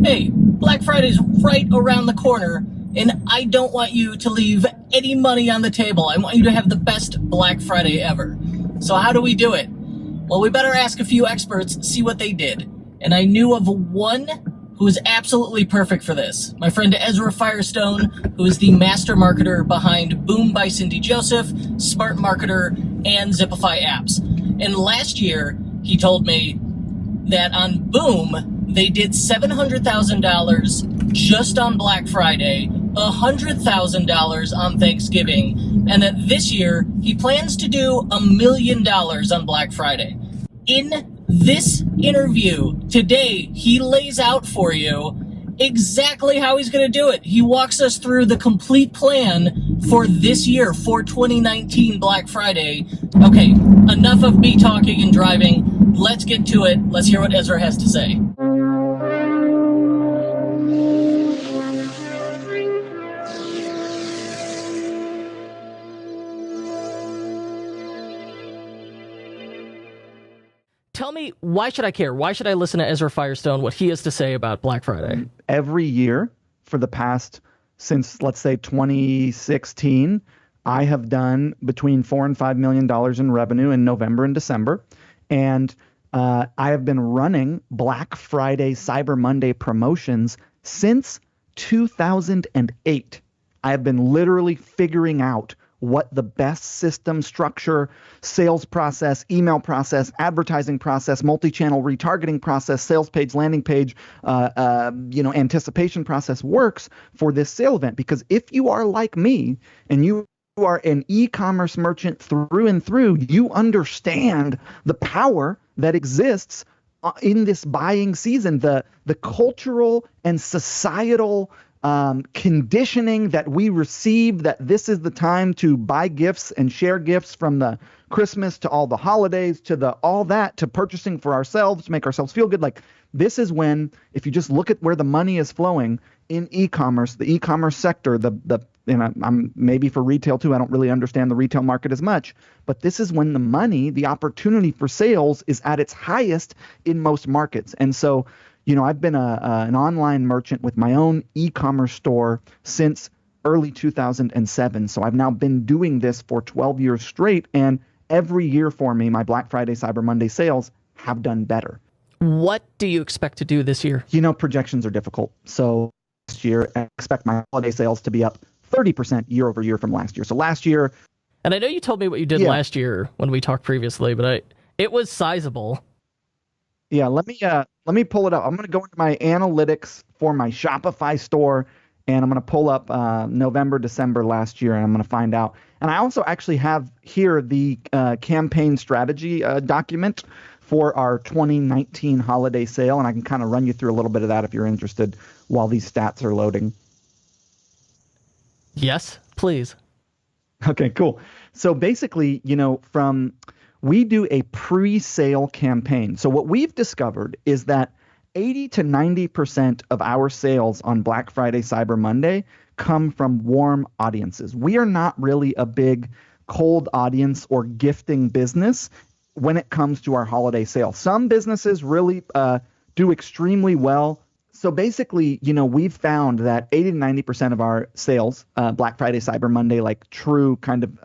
Hey, Black Friday's right around the corner, and I don't want you to leave any money on the table. I want you to have the best Black Friday ever. So how do we do it? Well, we better ask a few experts, see what they did. And I knew of one who is absolutely perfect for this. My friend Ezra Firestone, who is the master marketer behind Boom by Cindy Joseph, Smart Marketer, and Zipify apps. And last year, he told me that on Boom, they did $700,000 just on Black Friday, $100,000 on Thanksgiving, and that this year he plans to do $1 million on Black Friday. In this interview today, he lays out for you exactly how he's going to do it. He walks us through the complete plan for this year, for 2019 Black Friday. Okay, enough of me talking and driving. Let's get to it. Let's hear what Ezra has to say. Tell me, why should I care? Why should I listen to Ezra Firestone, what he has to say about Black Friday? Every year for the past, since let's say 2016, I have done between $4 and $5 million in revenue in November and December. And I have been running Black Friday, Cyber Monday promotions since 2008. I have been literally figuring out what the best system structure, sales process, email process, advertising process, multi-channel retargeting process, sales page, landing page, anticipation process works for this sale event. Because if you are like me and you are an e-commerce merchant through and through, you understand the power that exists in this buying season, the cultural and societal conditioning that we receive, that this is the time to buy gifts and share gifts, from the Christmas to all the holidays to all that to purchasing for ourselves to make ourselves feel good. Like, this is when, if you just look at where the money is flowing in e-commerce, the e-commerce sector, I'm maybe for retail too. I don't really understand the retail market as much, but this is when the money, the opportunity for sales is at its highest in most markets. And so, I've been an online merchant with my own e-commerce store since early 2007. So I've now been doing this for 12 years straight. And every year for me, my Black Friday, Cyber Monday sales have done better. What do you expect to do this year? Projections are difficult. So last year, I expect my holiday sales to be up 30% year over year from last year. So last year. And I know you told me what you did last year when we talked previously, but it was sizable. Yeah, let me pull it up. I'm going to go into my analytics for my Shopify store, and I'm going to pull up November, December last year, and I'm going to find out. And I also actually have here the campaign strategy document for our 2019 holiday sale, and I can kind of run you through a little bit of that if you're interested while these stats are loading. Yes, please. Okay, cool. So basically, we do a pre-sale campaign. So what we've discovered is that 80 to 90% of our sales on Black Friday, Cyber Monday come from warm audiences. We are not really a big cold audience or gifting business when it comes to our holiday sale. Some businesses really do extremely well. So basically, we've found that 80 to 90% of our sales, Black Friday, Cyber Monday, like true kind of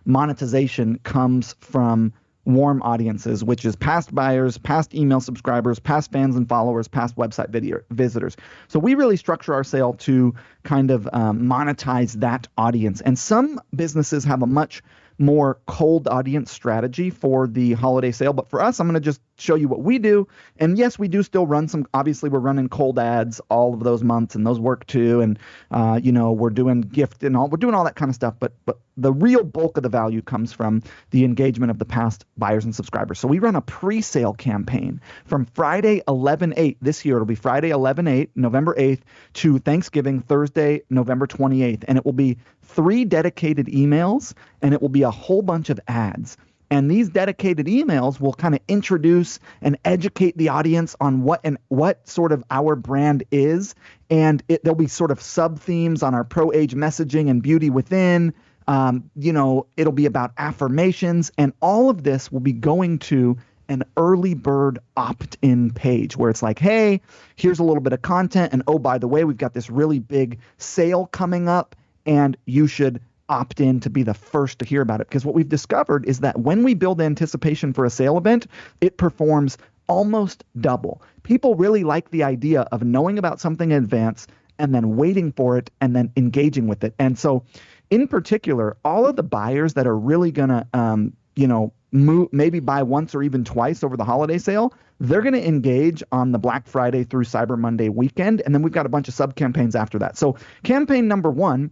monetization, comes from warm audiences, which is past buyers, past email subscribers, past fans and followers, past website visitors. So we really structure our sale to kind of monetize that audience. And some businesses have a much more cold audience strategy for the holiday sale. But for us, I'm going to just show you what we do. And yes, we do still run some, obviously we're running cold ads all of those months, and those work too. And, we're doing gift and we're doing all that kind of stuff. But the real bulk of the value comes from the engagement of the past buyers and subscribers. So we run a pre-sale campaign from Friday 11/8 this year. It'll be Friday 11/8, November 8th, to Thanksgiving, Thursday, November 28th. And it will be 3 dedicated emails, and it will be a whole bunch of ads. And these dedicated emails will kind of introduce and educate the audience on what sort of our brand is. And there'll be sort of sub-themes on our pro-age messaging and beauty within. It'll be about affirmations. And all of this will be going to an early bird opt-in page where it's like, hey, here's a little bit of content. And oh, by the way, we've got this really big sale coming up and you should opt in to be the first to hear about it. Because what we've discovered is that when we build anticipation for a sale event, it performs almost double. People really like the idea of knowing about something in advance and then waiting for it and then engaging with it. And so in particular, all of the buyers that are really going to, maybe buy once or even twice over the holiday sale, they're going to engage on the Black Friday through Cyber Monday weekend. And then we've got a bunch of sub campaigns after that. So campaign number 1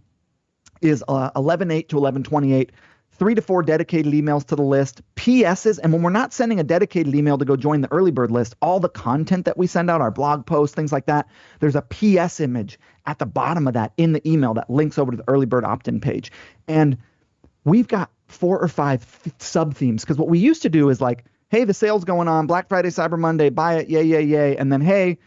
is 11/8 to 11/28, 3 to 4 dedicated emails to the list, PSs. And when we're not sending a dedicated email to go join the early bird list, all the content that we send out, our blog posts, things like that, there's a PS image at the bottom of that in the email that links over to the early bird opt-in page. And we've got 4 or 5 sub themes, because what we used to do is like, hey, the sale's going on, Black Friday, Cyber Monday, buy it, yay, yay, yay. And then, hey,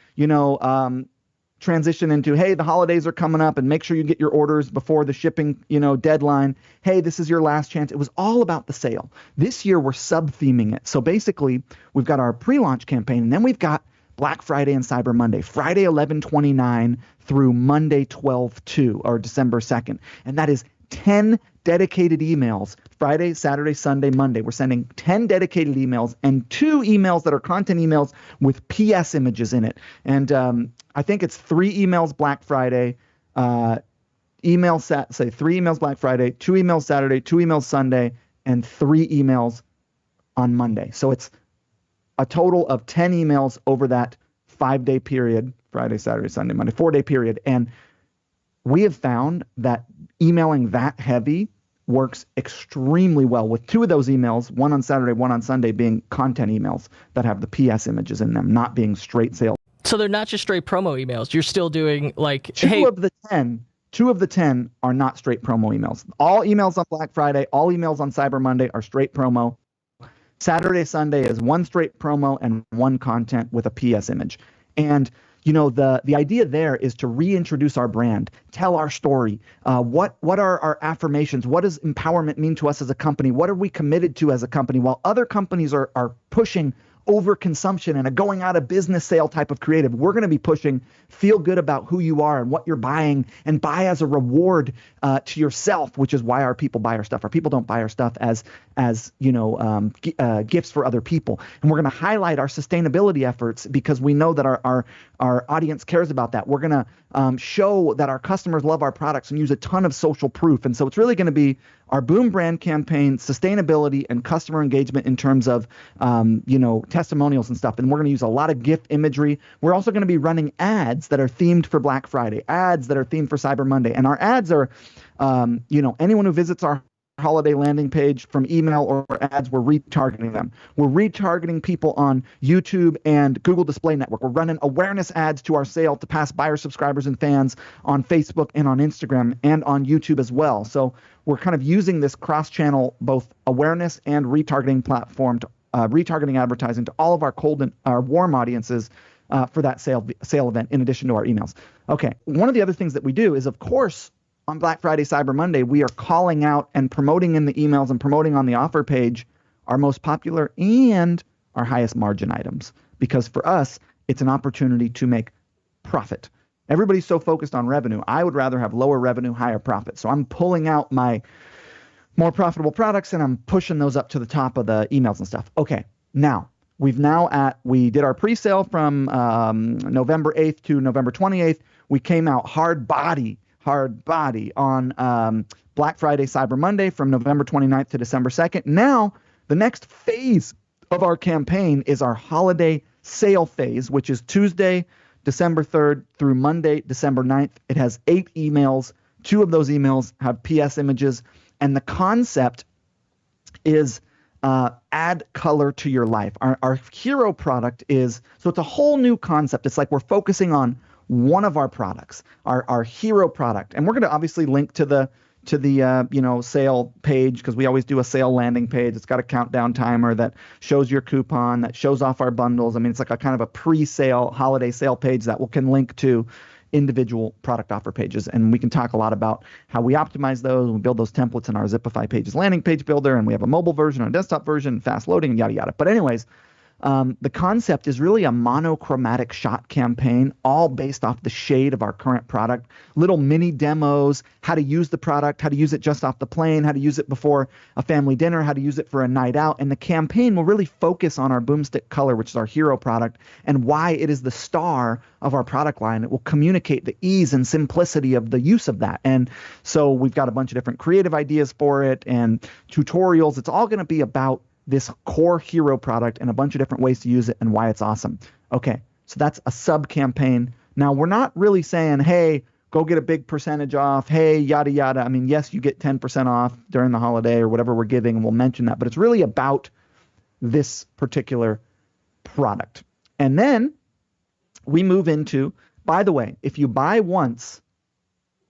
transition into, hey, the holidays are coming up and make sure you get your orders before the shipping, deadline. Hey, this is your last chance. It was all about the sale. This year we're sub-theming it. So basically we've got our pre-launch campaign, and then we've got Black Friday and Cyber Monday, Friday 11/29 through Monday 12/2 or December 2nd. And that is 10 dedicated emails, Friday, Saturday, Sunday, Monday. We're sending 10 dedicated emails and 2 emails that are content emails with PS images in it. And I think it's 3 emails Black Friday, 3 emails Black Friday, 2 emails Saturday, 2 emails Sunday, and 3 emails on Monday. So it's a total of 10 emails over that 5-day period, Friday, Saturday, Sunday, Monday, 4-day period. And we have found that emailing that heavy works extremely well, with 2 of those emails, one on Saturday, one on Sunday, being content emails that have the PS images in them, not being straight sales. So they're not just straight promo emails. You're still doing like, Two of the 10 are not straight promo emails. All emails on Black Friday, all emails on Cyber Monday are straight promo. Saturday, Sunday is 1 straight promo and 1 content with a PS image. And the idea there is to reintroduce our brand, tell our story. What are our affirmations? What does empowerment mean to us as a company? What are we committed to as a company? While other companies are pushing overconsumption and a going out of business sale type of creative, we're going to be pushing feel good about who you are and what you're buying, and buy as a reward to yourself, which is why our people buy our stuff. Our people don't buy our stuff as gifts for other people. And we're going to highlight our sustainability efforts because we know that our audience cares about that. We're going to show that our customers love our products and use a ton of social proof. And so it's really going to be our Boom brand campaign, sustainability, and customer engagement in terms of, testimonials and stuff. And we're going to use a lot of GIF imagery. We're also going to be running ads that are themed for Black Friday, ads that are themed for Cyber Monday. And our ads are, anyone who visits our holiday landing page from email or ads, we're retargeting them. We're retargeting people on YouTube and Google Display Network. We're running awareness ads to our sale to past buyers, subscribers, and fans on Facebook and on Instagram and on YouTube as well. So we're kind of using this cross-channel, both awareness and retargeting platform to retargeting advertising to all of our cold and our warm audiences for that sale event, in addition to our emails. Okay, one of the other things that we do is, of course, on Black Friday, Cyber Monday, we are calling out and promoting in the emails and promoting on the offer page our most popular and our highest margin items, because for us, it's an opportunity to make profit. Everybody's so focused on revenue. I would rather have lower revenue, higher profit. So I'm pulling out my more profitable products and I'm pushing those up to the top of the emails and stuff. Okay, now we did our pre-sale from November 8th to November 28th. We came out hard body on Black Friday, Cyber Monday from November 29th to December 2nd. Now, the next phase of our campaign is our holiday sale phase, which is Tuesday, December 3rd through Monday, December 9th. It has 8 emails. 2 of those emails have PS images. And the concept is add color to your life. Our hero product is, so it's a whole new concept. It's like we're focusing on one of our products, our hero product. And we're going to obviously link to the sale page, because we always do a sale landing page. It's got a countdown timer that shows your coupon, that shows off our bundles. I mean, it's like a kind of a pre-sale holiday sale page that can link to individual product offer pages. And we can talk a lot about how we optimize those. We build those templates in our Zipify Pages landing page builder, and we have a mobile version and a desktop version, fast loading, and yada, yada. But anyways, The concept is really a monochromatic shot campaign, all based off the shade of our current product. Little mini demos, how to use the product, how to use it just off the plane, how to use it before a family dinner, how to use it for a night out. And the campaign will really focus on our Boomstick Color, which is our hero product, and why it is the star of our product line. It will communicate the ease and simplicity of the use of that. And so we've got a bunch of different creative ideas for it and tutorials. It's all going to be about this core hero product and a bunch of different ways to use it and why it's awesome. Okay, so that's a sub campaign. Now, we're not really saying, hey, go get a big percentage off. Hey, yada, yada. I mean, yes, you get 10% off during the holiday or whatever we're giving, and we'll mention that. But it's really about this particular product. And then we move into, by the way, if you buy once,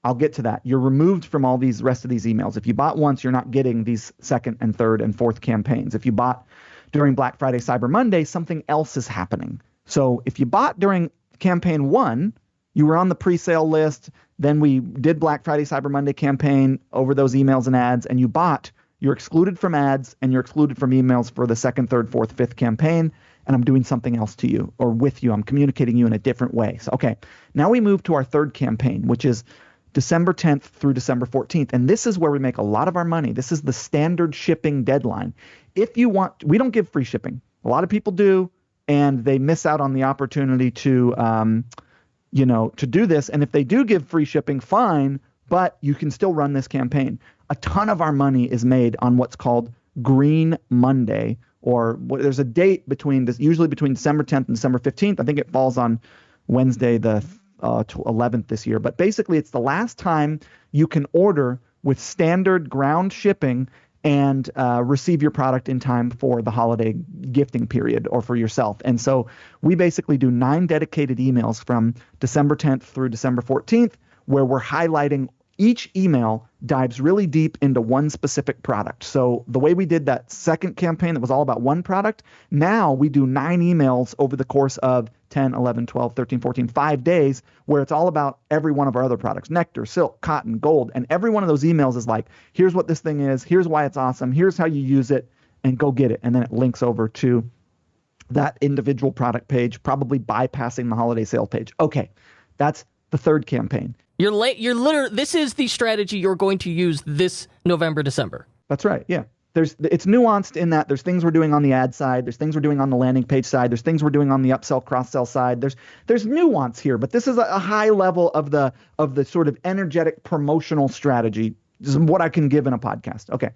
I'll get to that. You're removed from all these rest of these emails. If you bought once, you're not getting these second and third and fourth campaigns. If you bought during Black Friday, Cyber Monday, something else is happening. So if you bought during campaign 1, you were on the pre-sale list, then we did Black Friday, Cyber Monday campaign over those emails and ads, and you bought, you're excluded from ads and you're excluded from emails for the second, third, fourth, fifth campaign, and I'm doing something else to you or with you. I'm communicating you in a different way. So, okay, now we move to our third campaign, which is December 10th through December 14th. And this is where we make a lot of our money. This is the standard shipping deadline. If you want, we don't give free shipping. A lot of people do, and they miss out on the opportunity to, to do this. And if they do give free shipping, fine, but you can still run this campaign. A ton of our money is made on what's called Green Monday, or there's a date usually between December 10th and December 15th. I think it falls on Wednesday, the 11th this year. But basically, it's the last time you can order with standard ground shipping and receive your product in time for the holiday gifting period or for yourself. And so we basically do 9 dedicated emails from December 10th through December 14th, where we're highlighting each email dives really deep into one specific product. So the way we did that second campaign that was all about one product, now we do 9 emails over the course of 10, 11, 12, 13, 14, 5 days, where it's all about every one of our other products, nectar, silk, cotton, gold. And every one of those emails is like, here's what this thing is, here's why it's awesome, here's how you use it, and go get it. And then it links over to that individual product page, probably bypassing the holiday sale page. Okay, that's the third campaign. You're literally, this is the strategy you're going to use this November, December. That's right. Yeah. It's nuanced in that there's things we're doing on the ad side, there's things we're doing on the landing page side, there's things we're doing on the upsell, cross-sell side. There's nuance here, but this is a high level of the sort of energetic promotional strategy. This is what I can give in a podcast. Okay.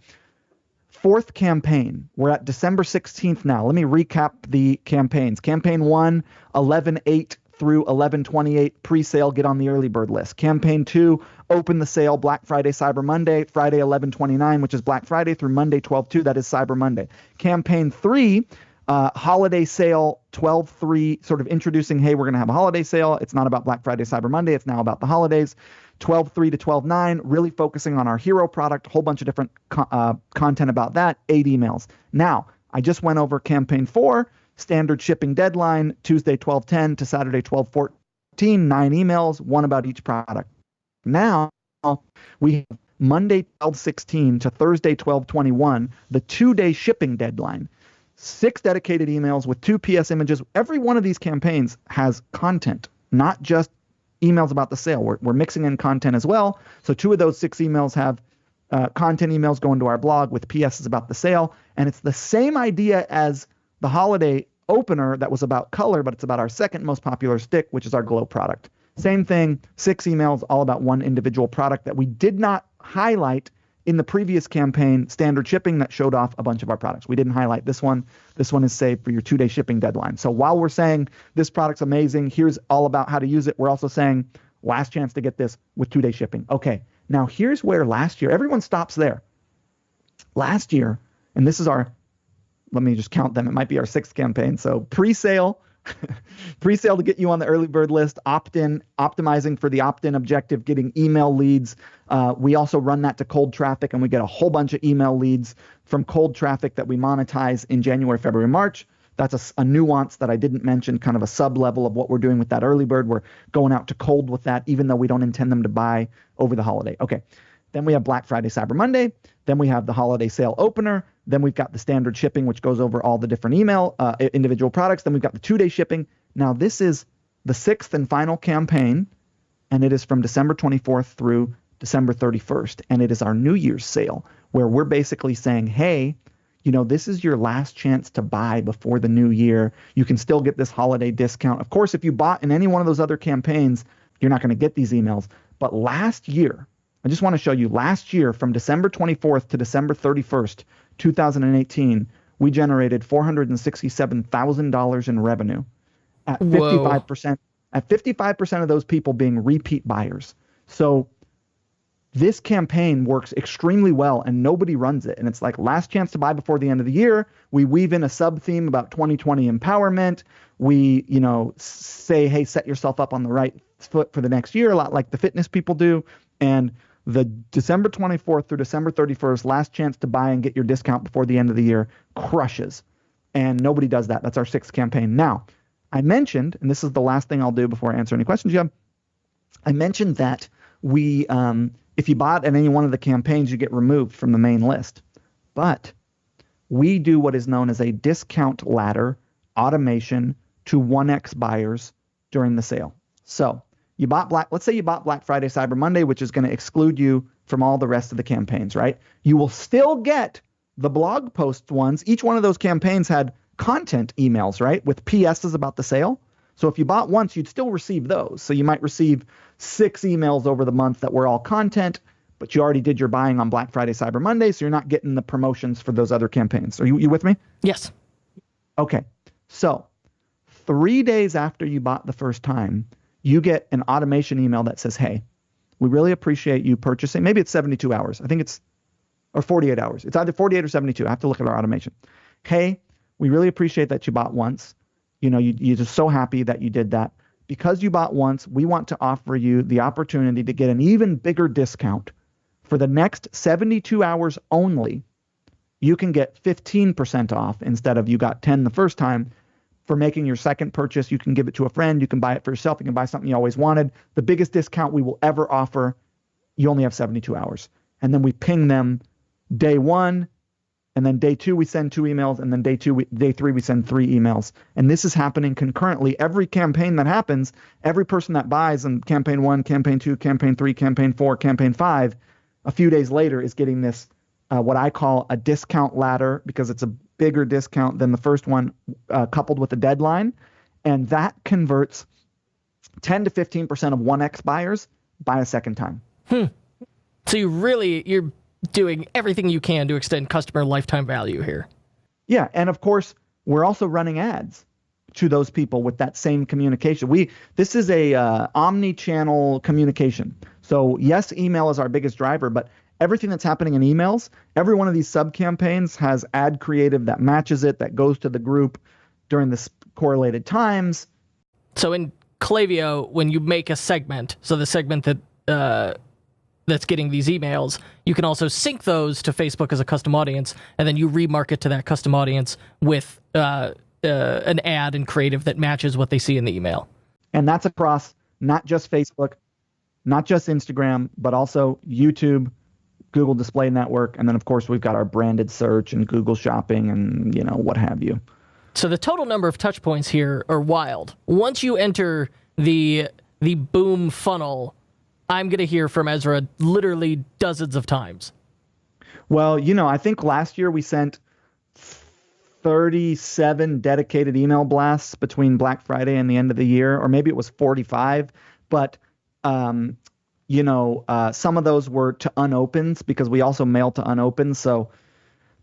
Fourth campaign. We're at December 16th now. Let me recap the campaigns. Campaign 1, 11/8 through 11/28 pre-sale, get on the early bird list. Campaign 2, open the sale Black Friday, Cyber Monday, Friday 11/29, which is Black Friday, through Monday 12/2, that is Cyber Monday. Campaign 3, holiday sale 12/3, sort of introducing, hey, we're going to have a holiday sale. It's not about Black Friday, Cyber Monday. It's now about the holidays. 12/3 to 12/9, really focusing on our hero product, a whole bunch of different content about that, 8 emails. Now, I just went over campaign 4, standard shipping deadline, Tuesday 12/10 to Saturday 12/14, 9 emails, 1 about each product. Now we have Monday 12/16 to Thursday 12/21, the 2-day shipping deadline. 6 dedicated emails with 2 PS images. Every one of these campaigns has content, not just emails about the sale. We're mixing in content as well. So 2 of those 6 emails have content emails going to our blog with PSs about the sale. And it's the same idea as the holiday opener that was about color, but it's about our second most popular stick, which is our glow product. Same thing, 6 emails all about one individual product that we did not highlight in the previous campaign, standard shipping, that showed off a bunch of our products. We didn't highlight this one. This one is saved for your 2-day shipping deadline. So while we're saying this product's amazing, here's all about how to use it, we're also saying last chance to get this with 2-day shipping. Okay, now here's where last year, everyone stops there. Last year, and this is let me just count them. It might be our 6th campaign. So pre-sale to get you on the early bird list, opt-in, optimizing for the opt-in objective, getting email leads. We also run that to cold traffic, and we get a whole bunch of email leads from cold traffic that we monetize in January, February, March. That's a nuance that I didn't mention, kind of a sub-level of what we're doing with that early bird. We're going out to cold with that, even though we don't intend them to buy over the holiday. Okay. Then we have Black Friday, Cyber Monday. Then we have the holiday sale opener. Then we've got the standard shipping, which goes over all the different individual products. Then we've got the 2-day shipping. Now, this is the 6th and final campaign, and it is from December 24th through December 31st. And it is our New Year's sale, where we're basically saying, hey, this is your last chance to buy before the new year. You can still get this holiday discount. Of course, if you bought in any one of those other campaigns, you're not going to get these emails. But last year, I just want to show you, last year from December 24th to December 31st, 2018, we generated $467,000 in revenue at 55%. At 55% of those people being repeat buyers. So this campaign works extremely well, and nobody runs it. And it's like last chance to buy before the end of the year. We weave in a sub theme about 2020 empowerment. We, say, hey, set yourself up on the right foot for the next year, a lot like the fitness people do. And the December 24th through December 31st, last chance to buy and get your discount before the end of the year, crushes. And nobody does that. That's our 6th campaign. Now, I mentioned, and this is the last thing I'll do before I answer any questions you have, I mentioned that we, if you bought at any one of the campaigns, you get removed from the main list. But we do what is known as a discount ladder automation to 1x buyers during the sale. So let's say you bought Black Friday, Cyber Monday, which is going to exclude you from all the rest of the campaigns, right? You will still get the blog post ones. Each one of those campaigns had content emails, right? With PSs about the sale. So if you bought once, you'd still receive those. So you might receive 6 emails over the month that were all content, but you already did your buying on Black Friday, Cyber Monday, so you're not getting the promotions for those other campaigns. Are you with me? Yes. Okay. So 3 days after you bought the first time, you get an automation email that says, hey, we really appreciate you purchasing. Maybe it's 72 hours. I think or 48 hours. It's either 48 or 72. I have to look at our automation. Hey, we really appreciate that you bought once. You're just so happy that you did that. Because you bought once, we want to offer you the opportunity to get an even bigger discount. For the next 72 hours only, you can get 15% off instead of you got 10 the first time. For making your second purchase, you can give it to a friend. You can buy it for yourself. You can buy something you always wanted. The biggest discount we will ever offer, you only have 72 hours. And then we ping them day 1, and then day 2 we send 2 emails, and then day 3 we send 3 emails. And this is happening concurrently. Every campaign that happens, every person that buys in campaign 1, campaign 2, campaign 3, campaign 4, campaign 5, a few days later is getting this what I call a discount ladder, because it's a bigger discount than the first one, coupled with a deadline. And that converts 10 to 15% of 1x buyers buy a second time. So you're doing everything you can to extend customer lifetime value here. Yeah, and of course, we're also running ads to those people with that same communication. This is a omni-channel communication. So yes, email is our biggest driver, but everything that's happening in emails, every one of these sub-campaigns has ad creative that matches it, that goes to the group during the correlated times. So in Klaviyo, when you make a segment, so the segment that that's getting these emails, you can also sync those to Facebook as a custom audience, and then you remarket to that custom audience with an ad and creative that matches what they see in the email. And that's across not just Facebook, not just Instagram, but also YouTube, Google Display Network, and then of course we've got our branded search and Google Shopping and what have you. So the total number of touch points here are wild. Once you enter the boom funnel, I'm going to hear from Ezra literally dozens of times. Well, I think last year we sent 37 dedicated email blasts between Black Friday and the end of the year, or maybe it was 45, but some of those were to unopens because we also mail to unopens. So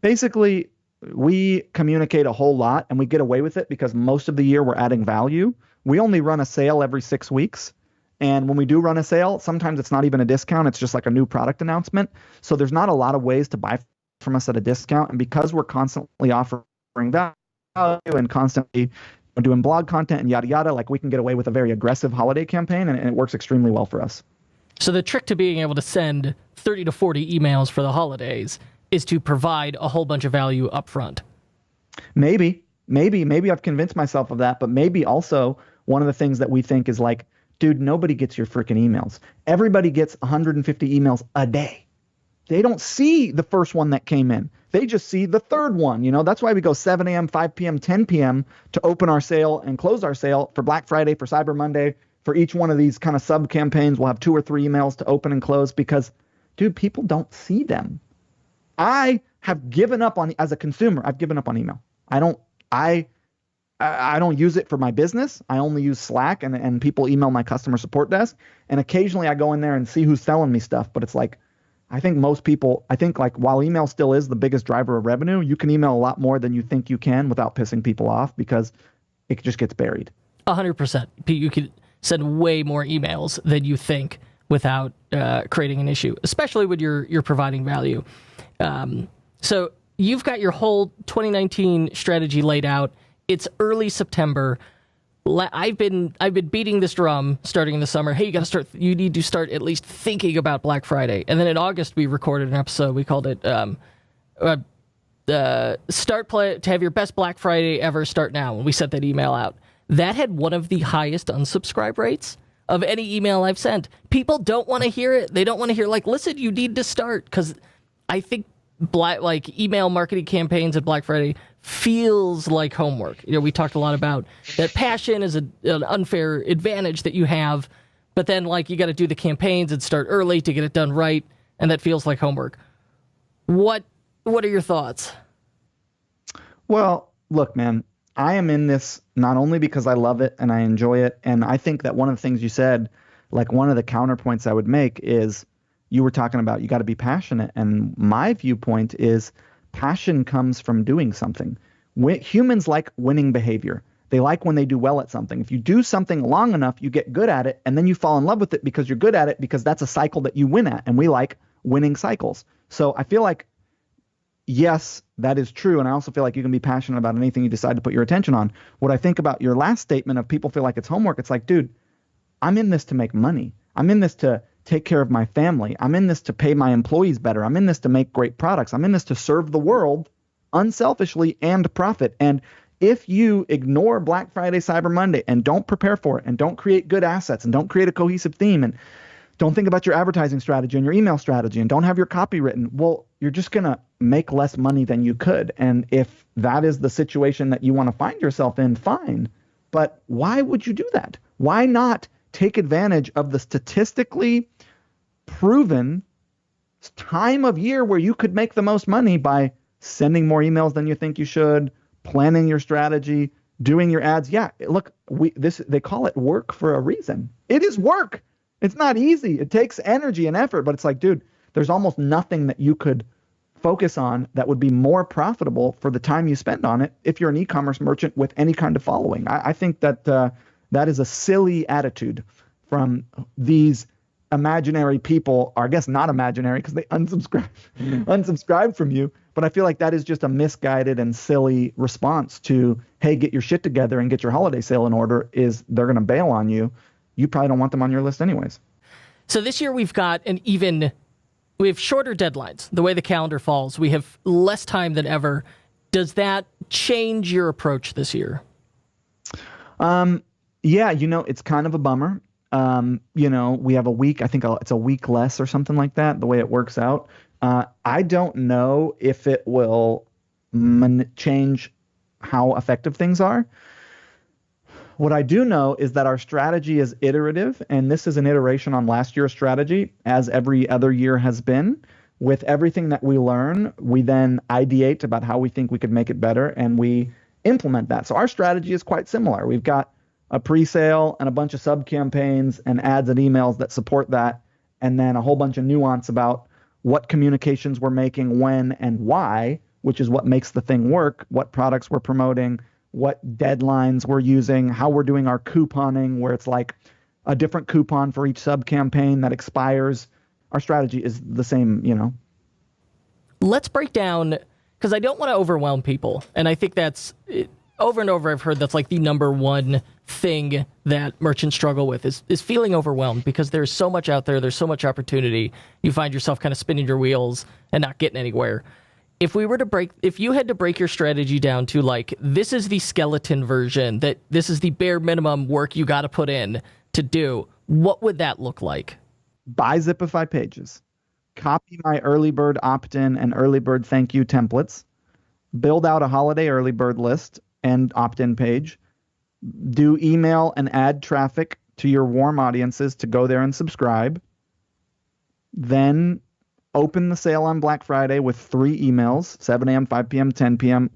basically, we communicate a whole lot and we get away with it because most of the year we're adding value. We only run a sale every 6 weeks. And when we do run a sale, sometimes it's not even a discount. It's just like a new product announcement. So there's not a lot of ways to buy from us at a discount. And because we're constantly offering value and constantly doing blog content and yada, yada, like we can get away with a very aggressive holiday campaign and it works extremely well for us. So the trick to being able to send 30 to 40 emails for the holidays is to provide a whole bunch of value up front. Maybe I've convinced myself of that, but maybe also one of the things that we think is like, dude, nobody gets your freaking emails. Everybody gets 150 emails a day. they don't see the first one that came in. They just see the third one. That's why we go 7 a.m., 5 p.m., 10 p.m. to open our sale and close our sale for Black Friday, for Cyber Monday. For each one of these kind of sub campaigns, we'll have 2 or 3 emails to open and close because, dude, people don't see them. I have given up on, as a consumer, I've given up on email. I don't use it for my business. I only use Slack and people email my customer support desk. And occasionally I go in there and see who's selling me stuff. But it's like, I think most people, like while email still is the biggest driver of revenue, you can email a lot more than you think you can without pissing people off because it just gets buried. 100%. You could send way more emails than you think without creating an issue, especially when you're providing value. So you've got your whole 2019 strategy laid out. It's early September. I've been beating this drum starting in the summer. Hey, you need to start at least thinking about Black Friday. And then in August, we recorded an episode. We called it to have your best Black Friday ever, start now. And we sent that email out. That had one of the highest unsubscribe rates of any email I've sent. People don't want to hear it. They don't want to hear, listen, you need to start. Because I think email marketing campaigns at Black Friday feels like homework. We talked a lot about that passion is an unfair advantage that you have, but then you got to do the campaigns and start early to get it done right, and that feels like homework. What are your thoughts? Well, look, man, I am in this not only because I love it and I enjoy it, and I think that one of the things you said, one of the counterpoints I would make is you were talking about you got to be passionate, and my viewpoint is passion comes from doing something. Humans like winning behavior. They like when they do well at something. If you do something long enough, you get good at it, and then you fall in love with it because you're good at it, because that's a cycle that you win at, and we like winning cycles. So I feel like, yes, that is true, and I also feel like you can be passionate about anything you decide to put your attention on. What I think about your last statement of people feel like it's homework, it's like, dude, I'm in this to make money. I'm in this to take care of my family. I'm in this to pay my employees better. I'm in this to make great products. I'm in this to serve the world unselfishly and profit. And if you ignore Black Friday, Cyber Monday, and don't prepare for it, and don't create good assets, and don't create a cohesive theme, and don't think about your advertising strategy and your email strategy, and don't have your copy written, well, you're just going to make less money than you could. And if that is the situation that you want to find yourself in, fine. But why would you do that? Why not take advantage of the statistically proven time of year where you could make the most money by sending more emails than you think you should, planning your strategy, doing your ads? Yeah, look, they call it work for a reason. It is work. It's not easy. It takes energy and effort, but it's like, dude, there's almost nothing that you could focus on that would be more profitable for the time you spend on it if you're an e-commerce merchant with any kind of following. I think that that is a silly attitude from these imaginary people, or I guess not imaginary because they unsubscribe from you. But I feel like that is just a misguided and silly response to, hey, get your shit together and get your holiday sale in order. Is they're going to bail on you. You probably don't want them on your list anyways. So this year we have shorter deadlines. The way the calendar falls, we have less time than ever. Does that change your approach this year? Yeah, it's kind of a bummer. We have a week, I think it's a week less or something like that, the way it works out. I don't know if it will change how effective things are. What I do know is that our strategy is iterative, and this is an iteration on last year's strategy, as every other year has been. With everything that we learn, we then ideate about how we think we could make it better, and we implement that. So our strategy is quite similar. We've got a pre-sale and a bunch of sub-campaigns and ads and emails that support that, and then a whole bunch of nuance about what communications we're making, when, and why, which is what makes the thing work, what products we're promoting, what deadlines we're using, how we're doing our couponing, where it's like a different coupon for each sub-campaign that expires. Our strategy is the same, Let's break down, because I don't want to overwhelm people, and I think that's over and over I've heard that's the number one thing that merchants struggle with is feeling overwhelmed, because there's so much out there, there's so much opportunity. You find yourself kind of spinning your wheels and not getting anywhere. If you had to break your strategy down to this is the skeleton version, that this is the bare minimum work you got to put in to do, what would that look like? Buy Zipify pages. copy my early bird opt-in and early bird thank you templates, build out a holiday early bird list and opt-in page, do email and add traffic to your warm audiences to go there and subscribe, then open the sale on Black Friday with 3 emails, 7 a.m., 5 p.m., 10 p.m.,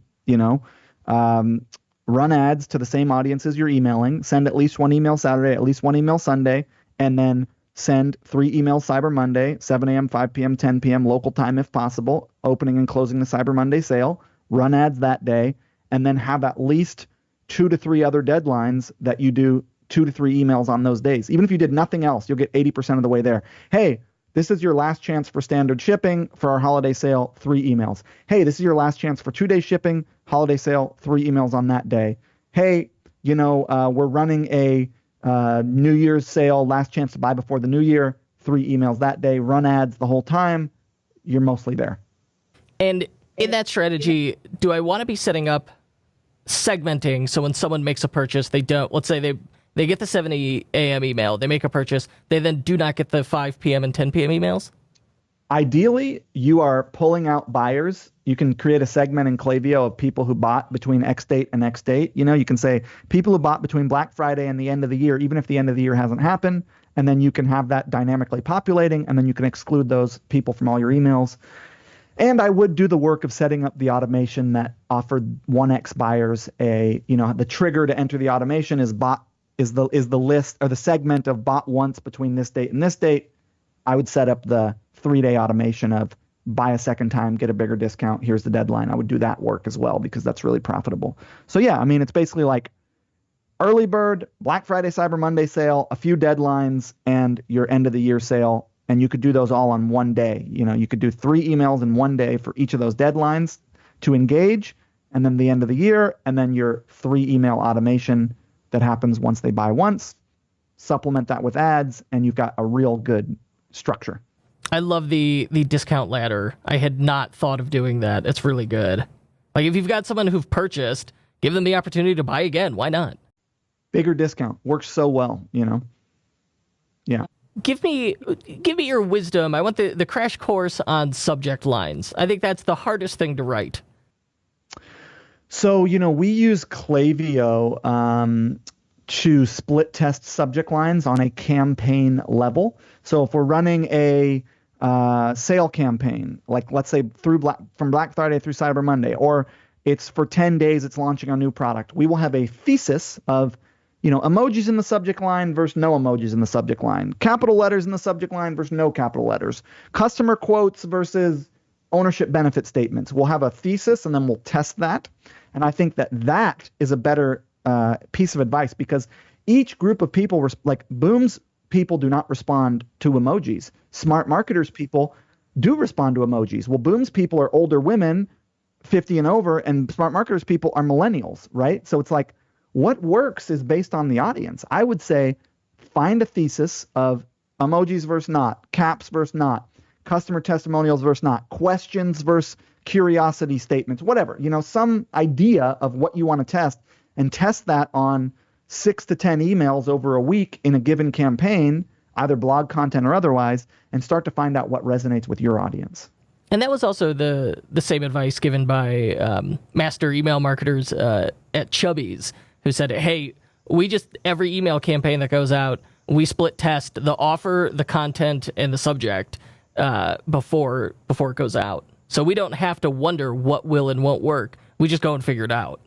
run ads to the same audiences you're emailing, send at least 1 email Saturday, at least 1 email Sunday, and then send 3 emails Cyber Monday, 7 a.m., 5 p.m., 10 p.m., local time if possible, opening and closing the Cyber Monday sale, run ads that day, and then have at least 2 to 3 other deadlines that you do 2 to 3 emails on those days. Even if you did nothing else, you'll get 80% of the way there. Hey, this is your last chance for standard shipping for our holiday sale, 3 emails. Hey, this is your last chance for 2-day shipping, holiday sale, 3 emails on that day. Hey, we're running a New Year's sale, last chance to buy before the new year, 3 emails that day, run ads the whole time. You're mostly there. And in that strategy, do I want to be setting up segmenting so when someone makes a purchase, they don't, let's say they get the 7 a.m. email, they make a purchase, they then do not get the 5 p.m. and 10 p.m. emails? Ideally, you are pulling out buyers. You can create a segment in Klaviyo of people who bought between X date and X date. You can say people who bought between Black Friday and the end of the year, even if the end of the year hasn't happened, and then you can have that dynamically populating, and then you can exclude those people from all your emails. And I would do the work of setting up the automation that offered 1X buyers the trigger to enter the automation is the list or the segment of bought once between this date and this date. I would set up the 3-day automation of buy a second time, get a bigger discount. Here's the deadline. I would do that work as well because that's really profitable. So yeah, it's basically like early bird, Black Friday, Cyber Monday sale, a few deadlines, and your end of the year sale. And you could do those all on one day. You could do 3 emails in one day for each of those deadlines to engage, and then the end of the year, and then your 3 email automation that happens once they buy once. Supplement that with ads, and you've got a real good structure. I love the discount ladder. I had not thought of doing that. It's really good. Like if you've got someone who've purchased, give them the opportunity to buy again. Why not? Bigger discount works so well, Yeah. Give me your wisdom. I want the crash course on subject lines. I think that's the hardest thing to write. So, we use Klaviyo to split test subject lines on a campaign level. So if we're running a sale campaign, like let's say from Black Friday through Cyber Monday, or it's for 10 days, it's launching a new product, we will have a thesis of emojis in the subject line versus no emojis in the subject line, capital letters in the subject line versus no capital letters, customer quotes versus ownership benefit statements. We'll have a thesis and then we'll test that. And I think that is a better piece of advice because each group of people, like Boom's people do not respond to emojis. Smart Marketers people do respond to emojis. Well, Boom's people are older women, 50 and over, and Smart Marketers people are millennials, right? So it's like, what works is based on the audience. I would say find a thesis of emojis versus not, caps versus not, customer testimonials versus not, questions versus curiosity statements, whatever. Some idea of what you want to test and test that on 6 to 10 emails over a week in a given campaign, either blog content or otherwise, and start to find out what resonates with your audience. And that was also the same advice given by master email marketers at Chubby's, who said, hey, every email campaign that goes out, we split test the offer, the content, and the subject before it goes out. So we don't have to wonder what will and won't work. We just go and figure it out.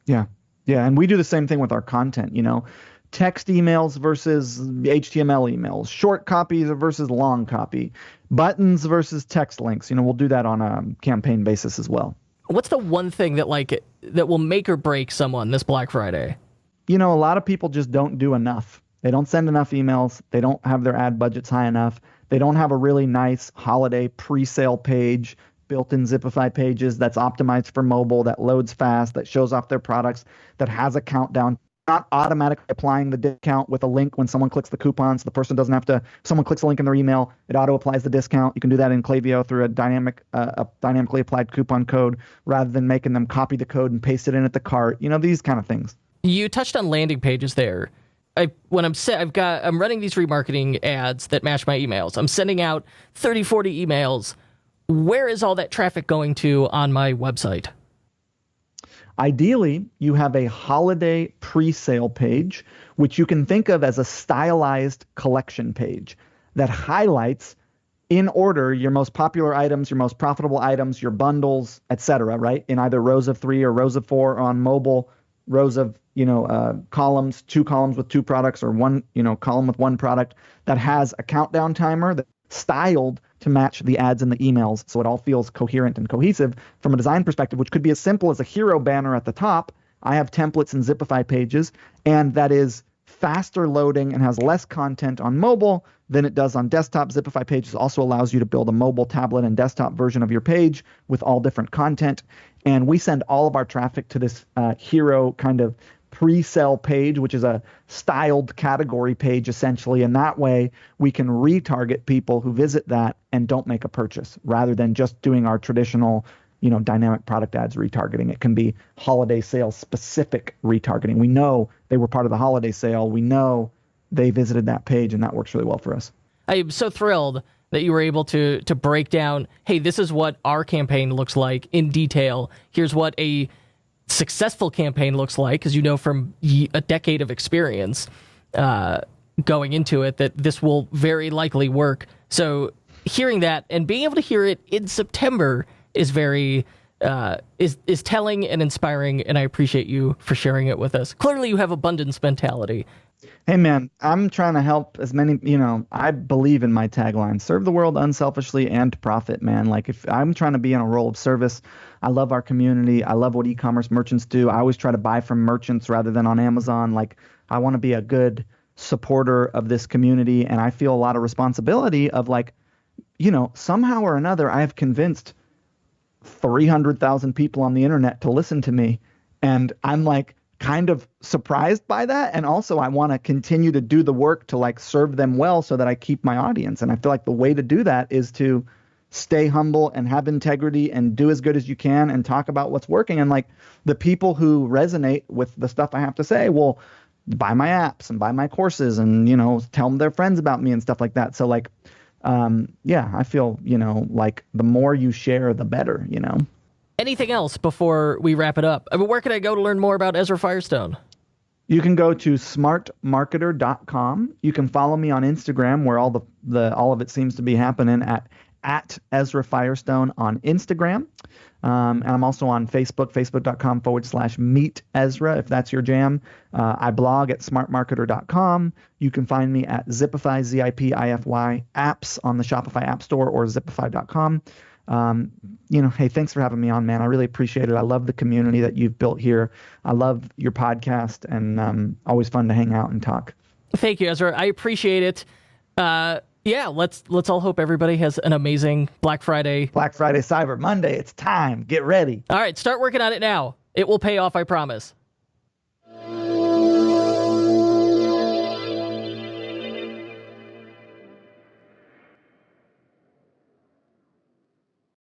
Yeah. Yeah. And we do the same thing with our content, text emails versus HTML emails, short copies versus long copy, buttons versus text links. We'll do that on a campaign basis as well. What's the one thing that will make or break someone this Black Friday? A lot of people just don't do enough. They don't send enough emails. They don't have their ad budgets high enough. They don't have a really nice holiday pre-sale page, built-in Zipify pages that's optimized for mobile, that loads fast, that shows off their products, that has a countdown. Not automatically applying the discount with a link when someone clicks the coupon, so the person doesn't have to. Someone clicks a link in their email, it auto applies the discount. You can do that in Klaviyo through a dynamically applied coupon code, rather than making them copy the code and paste it in at the cart. These kind of things. You touched on landing pages there. I'm running these remarketing ads that match my emails. I'm sending out 30, 40 emails. Where is all that traffic going to on my website? Ideally, you have a holiday pre-sale page, which you can think of as a stylized collection page that highlights in order your most popular items, your most profitable items, your bundles, etc., right? In either rows of 3 or rows of 4, or on mobile, rows of, columns, 2 columns with 2 products, or 1, column with 1 product that has a countdown timer that's styled to match the ads and the emails, so it all feels coherent and cohesive from a design perspective, which could be as simple as a hero banner at the top. I have templates and Zipify pages, and that is faster loading and has less content on mobile than it does on desktop. Zipify pages also allows you to build a mobile, tablet, and desktop version of your page with all different content. And we send all of our traffic to this hero kind of pre-sale page, which is a styled category page essentially. And that way we can retarget people who visit that and don't make a purchase, rather than just doing our traditional, dynamic product ads retargeting. It can be holiday sale specific retargeting. We know they were part of the holiday sale. We know they visited that page, and that works really well for us. I am so thrilled that you were able to break down, hey, this is what our campaign looks like in detail. Here's what a successful campaign looks like, because from a decade of experience going into it that this will very likely work. So hearing that and being able to hear it in September is very is telling and inspiring, and I appreciate you for sharing it with us. Clearly, you have abundance mentality. Hey man, I'm trying to help as many, I believe in my tagline, serve the world unselfishly and profit, man. Like, if I'm trying to be in a role of service, I love our community. I love what e-commerce merchants do. I always try to buy from merchants rather than on Amazon. Like, I want to be a good supporter of this community, and I feel a lot of responsibility of somehow or another, I have convinced 300,000 people on the internet to listen to me. And I'm kind of surprised by that. And also I want to continue to do the work to serve them well so that I keep my audience. And I feel like the way to do that is to stay humble and have integrity and do as good as you can and talk about what's working. And the people who resonate with the stuff I have to say will buy my apps and buy my courses and, tell them their friends about me and stuff like that. So I feel, the more you share, the better, Anything else before we wrap it up? Where can I go to learn more about Ezra Firestone? You can go to smartmarketer.com. You can follow me on Instagram, where all of it seems to be happening at Ezra Firestone on Instagram. And I'm also on Facebook, facebook.com/meet Ezra, if that's your jam. I blog at smartmarketer.com. You can find me at Zipify, Zipify apps on the Shopify App Store or zipify.com. Hey, thanks for having me on, man. I really appreciate it. I love the community that you've built here. I love your podcast, and always fun to hang out and talk. Thank you, Ezra. I appreciate it. Let's all hope everybody has an amazing Black Friday, Cyber Monday. It's time. Get ready. All right, start working on it now. It will pay off, I promise.